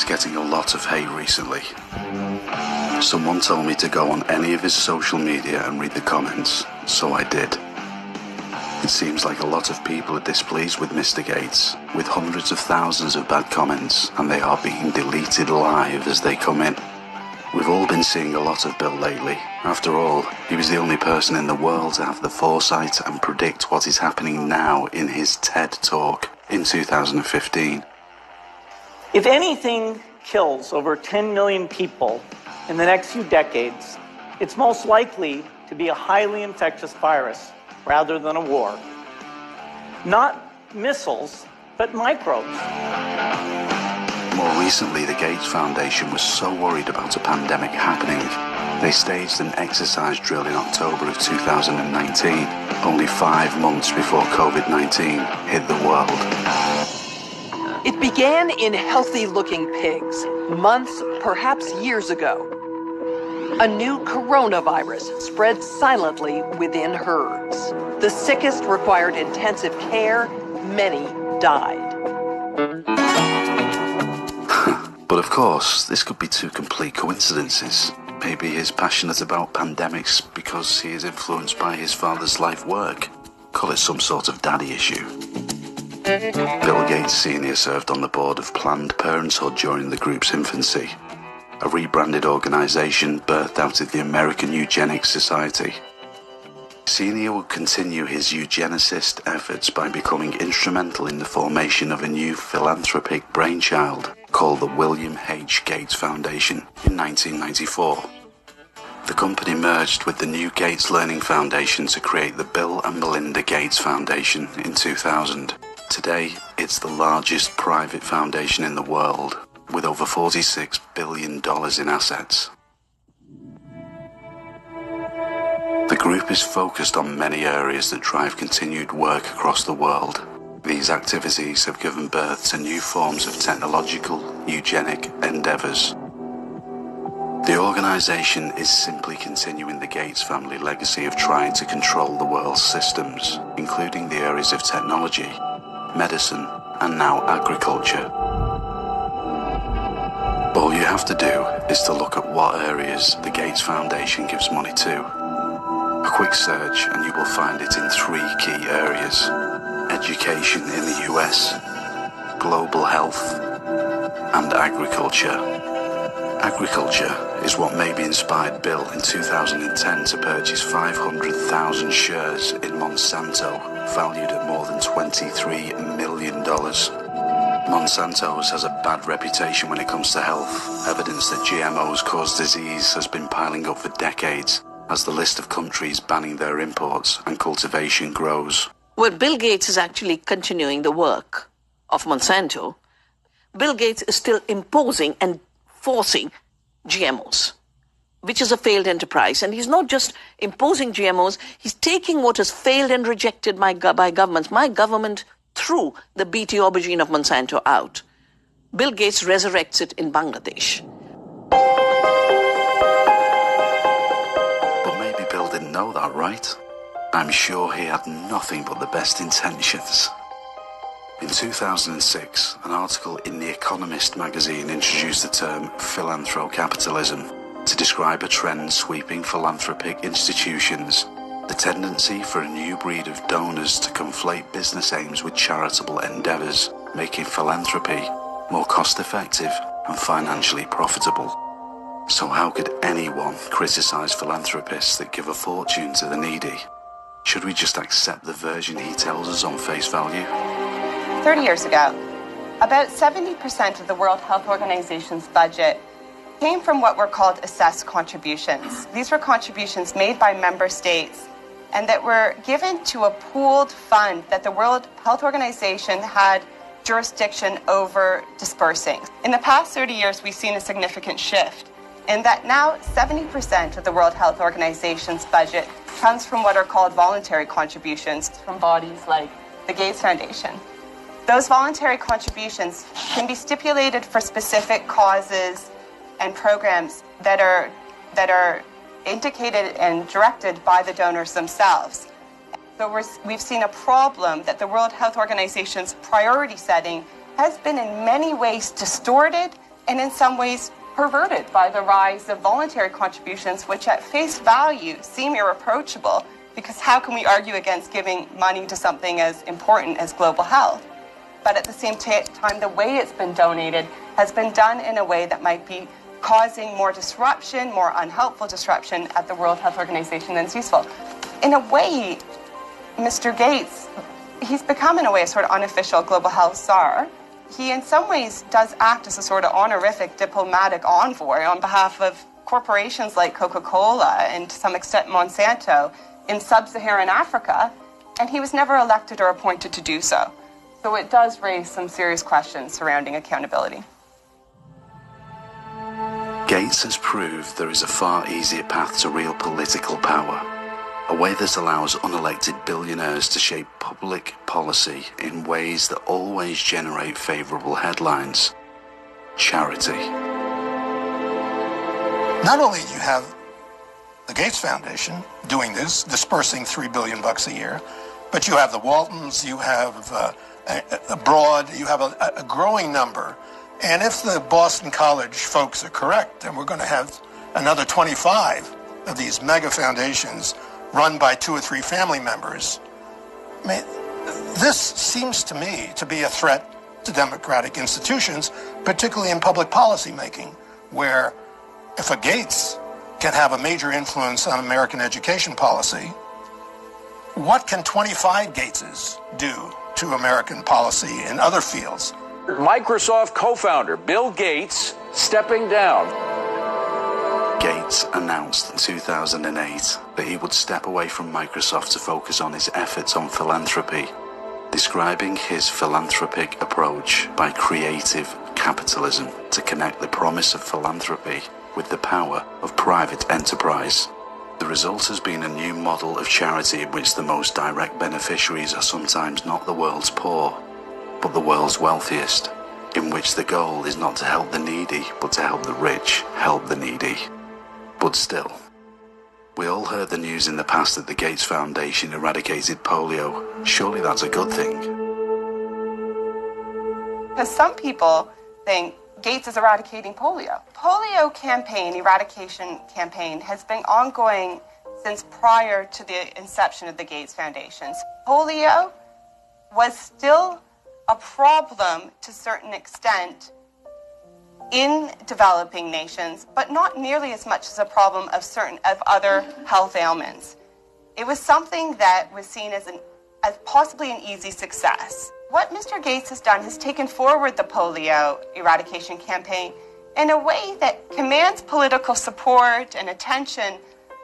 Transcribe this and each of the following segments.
is getting a lot of hate recently. Someone told me to go on any of his social media and read the comments, so I did. It seems like a lot of people are displeased with Mr. Gates, with hundreds of thousands of bad comments, and they are being deleted live as they come in. We've all been seeing a lot of Bill lately. After all, he was the only person in the world to have the foresight and predict what is happening now in his TED Talk in 2015. If anything kills over 10 million people in the next few decades, it's most likely to be a highly infectious virus rather than a war. Not missiles, but microbes. More recently, the Gates Foundation was so worried about a pandemic happening, they staged an exercise drill in October of 2019, only 5 months before COVID-19 hit the world. It began in healthy-looking pigs, months, perhaps years ago. A new coronavirus spread silently within herds. The sickest required intensive care. Many died. But of course, this could be two complete coincidences. Maybe he's passionate about pandemics because he is influenced by his father's life work. Call it some sort of daddy issue. Bill Gates Sr. served on the board of Planned Parenthood during the group's infancy, a rebranded organisation birthed out of the American Eugenics Society. Sr. would continue his eugenicist efforts by becoming instrumental in the formation of a new philanthropic brainchild called the William H. Gates Foundation in 1994. The company merged with the New Gates Learning Foundation to create the Bill and Melinda Gates Foundation in 2000. Today, it's the largest private foundation in the world, with over $46 billion in assets. The group is focused on many areas that drive continued work across the world. These activities have given birth to new forms of technological, eugenic endeavours. The organisation is simply continuing the Gates family legacy of trying to control the world's systems, including the areas of technology, medicine, and now agriculture. All you have to do is to look at what areas the Gates Foundation gives money to. A quick search and you will find it in 3 key areas: education in the US, global health, and agriculture. Agriculture is what maybe inspired Bill in 2010 to purchase 500,000 shares in Monsanto, valued at more than $23 million. Monsanto has a bad reputation when it comes to health. Evidence that GMOs cause disease has been piling up for decades as the list of countries banning their imports and cultivation grows. Well, Bill Gates is actually continuing the work of Monsanto. Bill Gates is still imposing and forcing GMOs, which is a failed enterprise. And he's not just imposing GMOs, he's taking what has failed and rejected by governments. My government threw the BT aubergine of Monsanto out. Bill Gates resurrects it in Bangladesh. But maybe Bill didn't know that, right? I'm sure he had nothing but the best intentions. In 2006, an article in The Economist magazine introduced the term philanthrocapitalism to describe a trend sweeping philanthropic institutions, the tendency for a new breed of donors to conflate business aims with charitable endeavours, making philanthropy more cost-effective and financially profitable. So how could anyone criticise philanthropists that give a fortune to the needy? Should we just accept the version he tells us on face value? 30 years ago, about 70% of the World Health Organization's budget came from what were called assessed contributions. These were contributions made by member states and that were given to a pooled fund that the World Health Organization had jurisdiction over dispersing. In the past 30 years, we've seen a significant shift in that now 70% of the World Health Organization's budget comes from what are called voluntary contributions from bodies like the Gates Foundation. Those voluntary contributions can be stipulated for specific causes and programs that are indicated and directed by the donors themselves. So we've seen a problem that the World Health Organization's priority setting has been in many ways distorted and in some ways perverted by the rise of voluntary contributions, which at face value seem irreproachable, because how can we argue against giving money to something as important as global health? But at the same time, the way it's been donated has been done in a way that might be causing more disruption, more unhelpful disruption at the World Health Organization than is useful. In a way, Mr. Gates, he's become in a way a sort of unofficial global health czar. He in some ways does act as a sort of honorific diplomatic envoy on behalf of corporations like Coca-Cola and to some extent Monsanto in sub-Saharan Africa, and he was never elected or appointed to do so. So it does raise some serious questions surrounding accountability. Gates has proved there is a far easier path to real political power, a way that allows unelected billionaires to shape public policy in ways that always generate favourable headlines. Charity. Not only do you have the Gates Foundation doing this, dispersing $3 billion a year, but you have the Waltons, you have abroad, you have a growing number. And if the Boston College folks are correct, then we're going to have another 25 of these mega foundations run by 2 or 3 family members. I mean, this seems to me to be a threat to democratic institutions, particularly in public policy making, where if a Gates can have a major influence on American education policy, what can 25 Gateses do to American policy in other fields? Microsoft co-founder Bill Gates stepping down. Gates announced in 2008 that he would step away from Microsoft to focus on his efforts on philanthropy, describing his philanthropic approach by creative capitalism to connect the promise of philanthropy with the power of private enterprise. The result has been a new model of charity in which the most direct beneficiaries are sometimes not the world's poor, but the world's wealthiest, in which the goal is not to help the needy, but to help the rich help the needy. But still, we all heard the news in the past that the Gates Foundation eradicated polio. Surely that's a good thing. Because some people think Gates is eradicating polio. Polio campaign, eradication campaign, has been ongoing since prior to the inception of the Gates Foundation. Polio was still a problem to a certain extent in developing nations, but not nearly as much as a problem of other health ailments. It was something that was seen as possibly an easy success. What Mr. Gates has done is taken forward the polio eradication campaign in a way that commands political support and attention,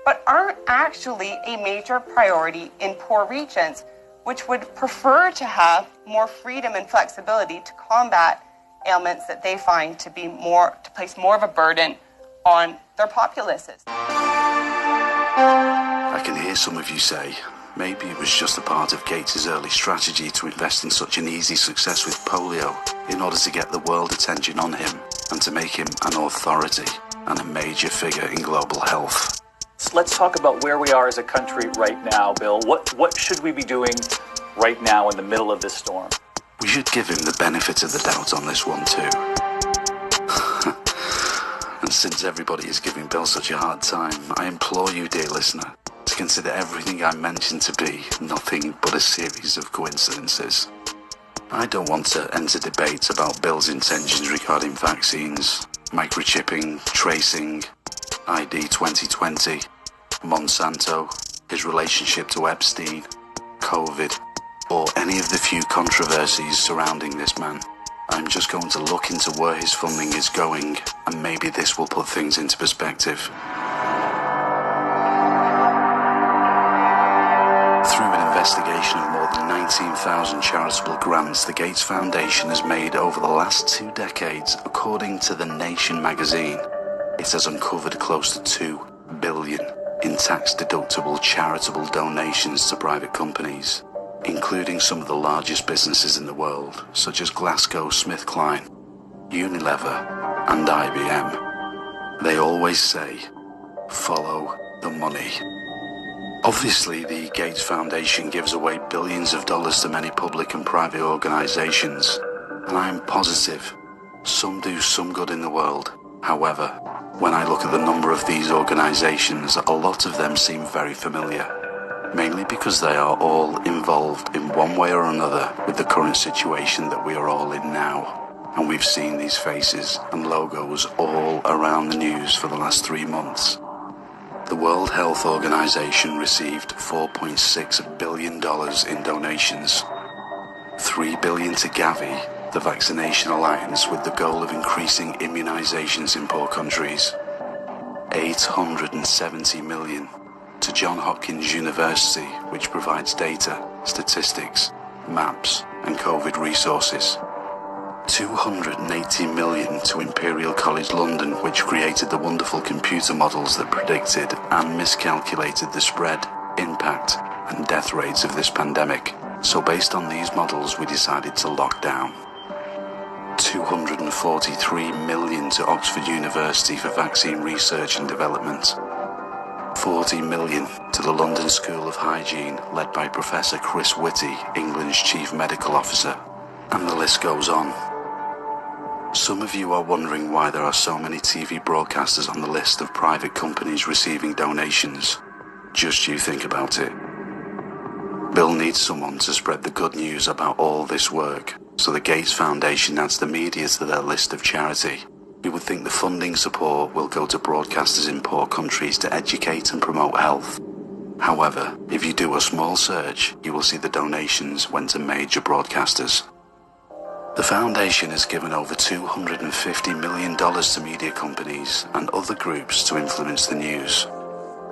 but aren't actually a major priority in poor regions, which would prefer to have more freedom and flexibility to combat ailments that they find to place more of a burden on their populaces. I can hear some of you say, maybe it was just a part of Gates' early strategy to invest in such an easy success with polio in order to get the world attention on him and to make him an authority and a major figure in global health. Let's talk about where we are as a country right now, Bill. What should we be doing right now in the middle of this storm? We should give him the benefit of the doubt on this one too. And since everybody is giving Bill such a hard time, I implore you, dear listener, to consider everything I mentioned to be nothing but a series of coincidences. I don't want to enter debates about Bill's intentions regarding vaccines, microchipping, tracing, ID 2020, Monsanto, his relationship to Epstein, COVID, or any of the few controversies surrounding this man. I'm just going to look into where his funding is going, and maybe this will put things into perspective. Through an investigation of more than 19,000 charitable grants the Gates Foundation has made over the last 2 decades, according to The Nation magazine, it has uncovered close to $2 billion in tax-deductible charitable donations to private companies, including some of the largest businesses in the world, such as GlaxoSmithKline, Unilever, and IBM. They always say, follow the money. Obviously, the Gates Foundation gives away billions of dollars to many public and private organizations, and I am positive Some do some good in the world. However, when I look at the number of these organisations, a lot of them seem very familiar, mainly because they are all involved in one way or another with the current situation that we are all in now. And we've seen these faces and logos all around the news for the last 3 months. The World Health Organization received $4.6 billion in donations. $3 billion to Gavi, the vaccination alliance with the goal of increasing immunizations in poor countries. $870 million to Johns Hopkins University, which provides data, statistics, maps, and COVID resources. $280 million to Imperial College London, which created the wonderful computer models that predicted and miscalculated the spread, impact, and death rates of this pandemic. So based on these models, we decided to lock down. $243 million to Oxford University for vaccine research and development. $40 million to the London School of Hygiene, led by Professor Chris Whitty, England's Chief Medical Officer. And the list goes on. Some of you are wondering why there are so many TV broadcasters on the list of private companies receiving donations. Just you think about it. Bill needs someone to spread the good news about all this work, so the Gates Foundation adds the media to their list of charity. You would think the funding support will go to broadcasters in poor countries to educate and promote health. However, if you do a small search, you will see the donations went to major broadcasters. The foundation has given over $250 million to media companies and other groups to influence the news.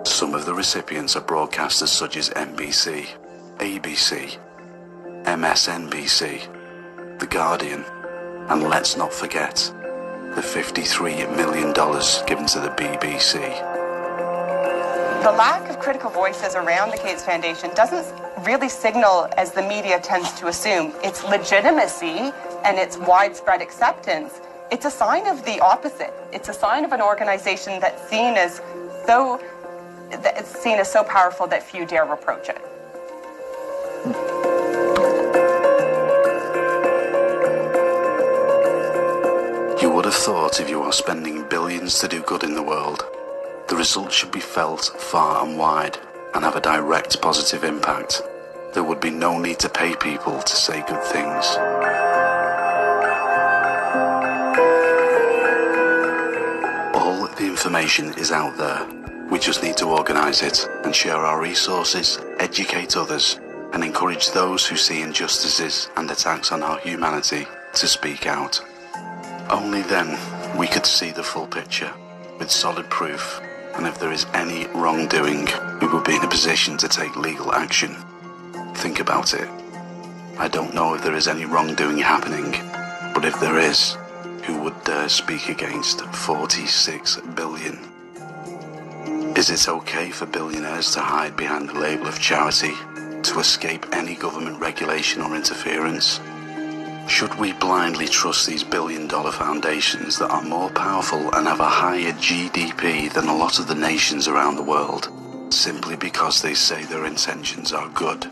Some of the recipients are broadcasters such as NBC, ABC, MSNBC, The Guardian, and let's not forget the $53 million given to the BBC. The lack of critical voices around the Gates Foundation doesn't really signal, as the media tends to assume, its legitimacy and its widespread acceptance. It's a sign of the opposite. It's a sign of an organization that's seen as so powerful that few dare reproach it. You would have thought if you are spending billions to do good in the world, the results should be felt far and wide and have a direct positive impact. There would be no need to pay people to say good things. All the information is out there. We just need to organise it and share our resources, educate others, and encourage those who see injustices and attacks on our humanity to speak out. Only then we could see the full picture with solid proof, and if there is any wrongdoing, we will be in a position to take legal action. Think about it. I don't know if there is any wrongdoing happening, but if there is, who would dare speak against $46 billion? Is it okay for billionaires to hide behind the label of charity to escape any government regulation or interference? Should we blindly trust these billion-dollar foundations that are more powerful and have a higher GDP than a lot of the nations around the world, simply because they say their intentions are good?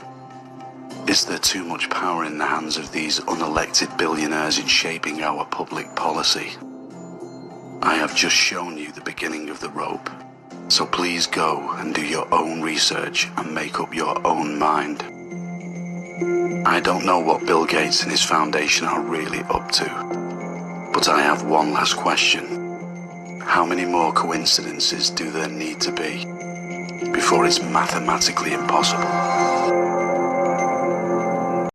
Is there too much power in the hands of these unelected billionaires in shaping our public policy? I have just shown you the beginning of the rope, so please go and do your own research and make up your own mind. I don't know what Bill Gates and his foundation are really up to, but I have one last question. How many more coincidences do there need to be before it's mathematically impossible?